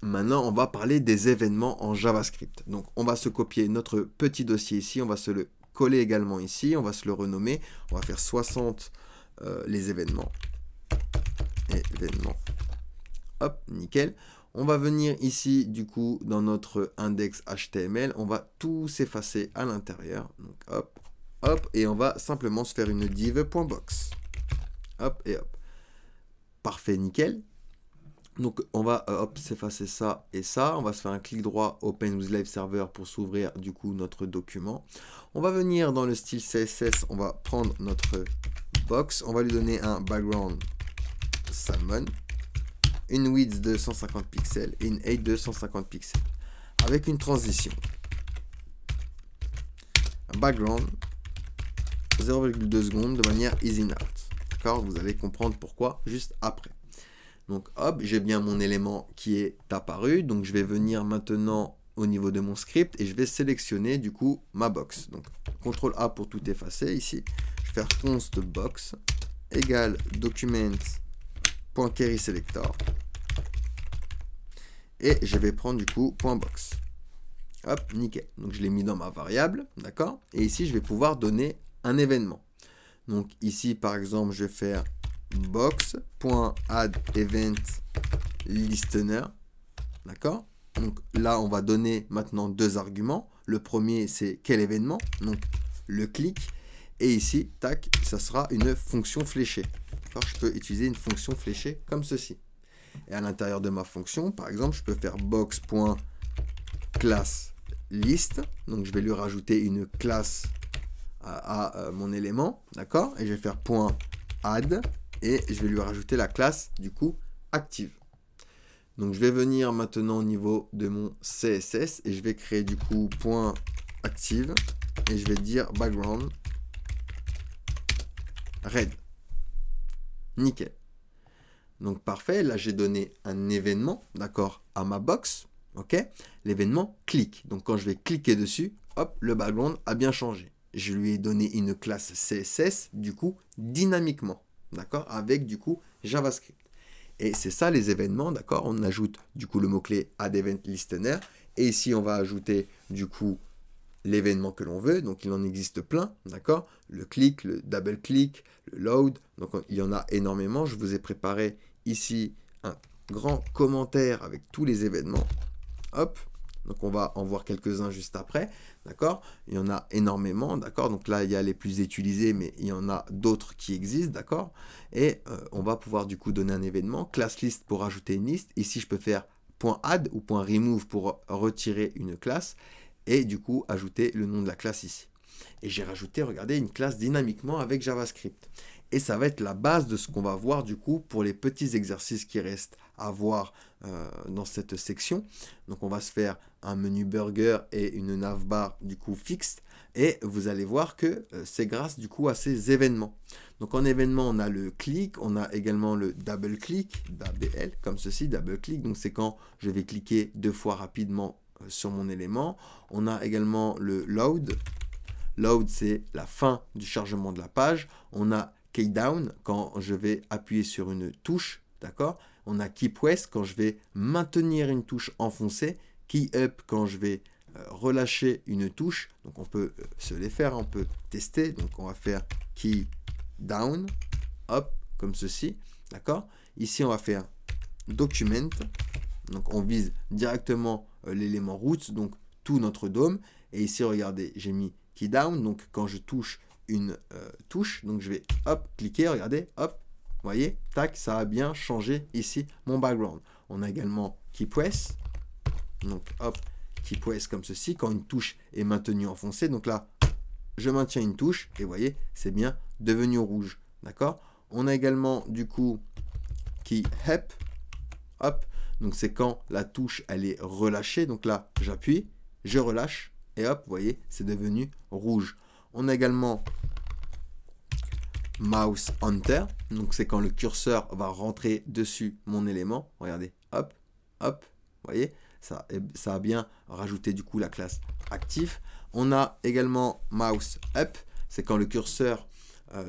Maintenant, on va parler des événements en JavaScript. Donc, on va se copier notre petit dossier ici, on va se le coller également ici, on va se le renommer, on va faire 60 les événements. Événements. Hop, nickel. On va venir ici, du coup, dans notre index HTML, on va tout s'effacer à l'intérieur. Donc, hop, hop, et on va simplement se faire une div.box. Hop, et hop. Parfait, nickel. Donc, on va hop, s'effacer ça et ça. On va se faire un clic droit Open with Live Server pour s'ouvrir, du coup, notre document. On va venir dans le style CSS, on va prendre notre box, on va lui donner un background salmon, une width de 150 pixels et une height de 150 pixels avec une transition. Un background 0,2 secondes de manière easy out. D'accord, vous allez comprendre pourquoi juste après. Donc hop, j'ai bien mon élément qui est apparu. Donc je vais venir maintenant au niveau de mon script et je vais sélectionner du coup ma box. Donc CTRL A pour tout effacer ici. Je vais faire const box égale document.querySelector. Et je vais prendre du coup .box. Hop, nickel. Donc je l'ai mis dans ma variable, d'accord? Et ici, je vais pouvoir donner un événement. Donc ici, par exemple, je vais faire box.addEventListener, d'accord? Donc là, on va donner maintenant deux arguments. Le premier, c'est quel événement? Donc le clic. Et ici, tac, ça sera une fonction fléchée. D'accord? Je peux utiliser une fonction fléchée comme ceci. Et à l'intérieur de ma fonction, par exemple, je peux faire box.classList. Donc je vais lui rajouter une classe à mon élément, d'accord? Et je vais faire .add et je vais lui rajouter la classe du coup active. Donc je vais venir maintenant au niveau de mon CSS et je vais créer du coup .active et je vais dire background red. Nickel. Donc parfait, là j'ai donné un événement, d'accord, à ma box, ok? L'événement clique. Donc quand je vais cliquer dessus, hop, le background a bien changé. Je lui ai donné une classe CSS, du coup, dynamiquement, d'accord, avec du coup JavaScript. Et c'est ça les événements, d'accord? On ajoute du coup le mot-clé addEventListener. Et ici on va ajouter du coup l'événement que l'on veut, donc il en existe plein, d'accord? Le clic, le double click, le load, donc il y en a énormément. Je vous ai préparé ici un grand commentaire avec tous les événements. Hop, donc on va en voir quelques-uns juste après, d'accord? Il y en a énormément, d'accord? Donc là, il y a les plus utilisés, mais il y en a d'autres qui existent, d'accord? Et on va pouvoir du coup donner un événement, class list pour ajouter une liste. Ici, je peux faire .add ou .remove pour retirer une classe. Et du coup, ajouter le nom de la classe ici. Et j'ai rajouté, regardez, une classe dynamiquement avec JavaScript. Et ça va être la base de ce qu'on va voir du coup pour les petits exercices qui restent à voir dans cette section. Donc on va se faire un menu burger et une navbar du coup fixe. Et vous allez voir que c'est grâce du coup à ces événements. Donc en événement, on a le clic, on a également le double click, DABL, comme ceci, double click. Donc c'est quand je vais cliquer deux fois rapidement sur mon élément. On a également le load. Load, c'est la fin du chargement de la page. On a key down quand je vais appuyer sur une touche, d'accord? On a keep press quand je vais maintenir une touche enfoncée. Key up quand je vais relâcher une touche. Donc on peut se les faire, on peut tester. Donc on va faire key down, hop, comme ceci, d'accord? Ici on va faire document. Donc on vise directement l'élément root, donc tout notre DOM. Et ici, regardez, j'ai mis key down. Donc quand je touche une touche, donc je vais hop, cliquer, regardez, hop, vous voyez, tac, ça a bien changé ici mon background. On a également key press. Donc hop, key press comme ceci, quand une touche est maintenue enfoncée. Donc là, je maintiens une touche et vous voyez, c'est bien devenu rouge. D'accord? On a également du coup key up, hop. Donc c'est quand la touche elle est relâchée. Donc là j'appuie, je relâche et hop, vous voyez, c'est devenu rouge. On a également mouse enter. Donc c'est quand le curseur va rentrer dessus mon élément. Regardez, hop, hop, vous voyez, ça a bien rajouté du coup la classe actif. On a également mouse up. C'est quand le curseur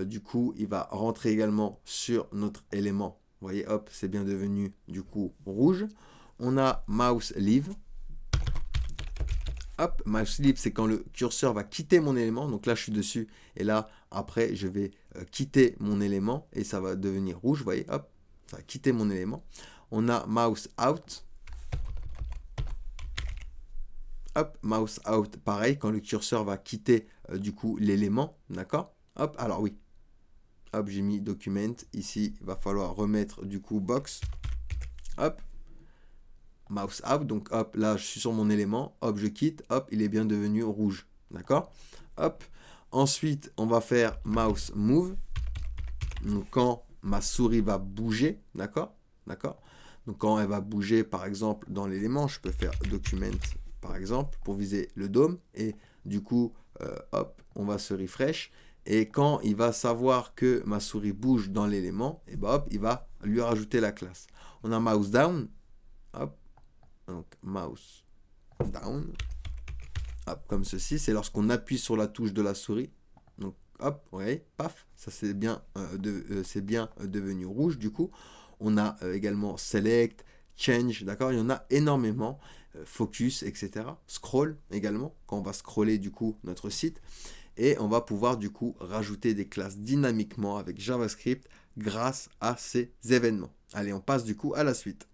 du coup il va rentrer également sur notre élément. Vous voyez, hop, c'est bien devenu du coup rouge. on a mouse leave. Hop, mouse leave, c'est quand le curseur va quitter mon élément. Donc là, je suis dessus. Et là, après, je vais quitter mon élément. Et ça va devenir rouge. Vous voyez, hop, ça va quitter mon élément. On a mouse out. Hop, mouse out, pareil, quand le curseur va quitter du coup l'élément. D'accord? Hop, alors oui. Hop, j'ai mis document. Ici, il va falloir remettre du coup box. Hop. Mouse out, donc hop, là je suis sur mon élément, hop, je quitte, hop, il est bien devenu rouge, d'accord? Hop, ensuite on va faire mouse move, donc quand ma souris va bouger, d'accord? D'accord? Donc quand elle va bouger, par exemple, dans l'élément, je peux faire document, par exemple, pour viser le dôme, et du coup, hop, on va se refresh, et quand il va savoir que ma souris bouge dans l'élément, et ben hop, il va lui rajouter la classe. On a mouse down, hop, donc mouse down, hop, comme ceci, c'est lorsqu'on appuie sur la touche de la souris, donc hop, vous voyez, paf, ça c'est bien, devenu rouge du coup. On a également select, change, d'accord, il y en a énormément, focus, etc. Scroll également, quand on va scroller du coup notre site, et on va pouvoir du coup rajouter des classes dynamiquement avec JavaScript grâce à ces événements. Allez, on passe du coup à la suite.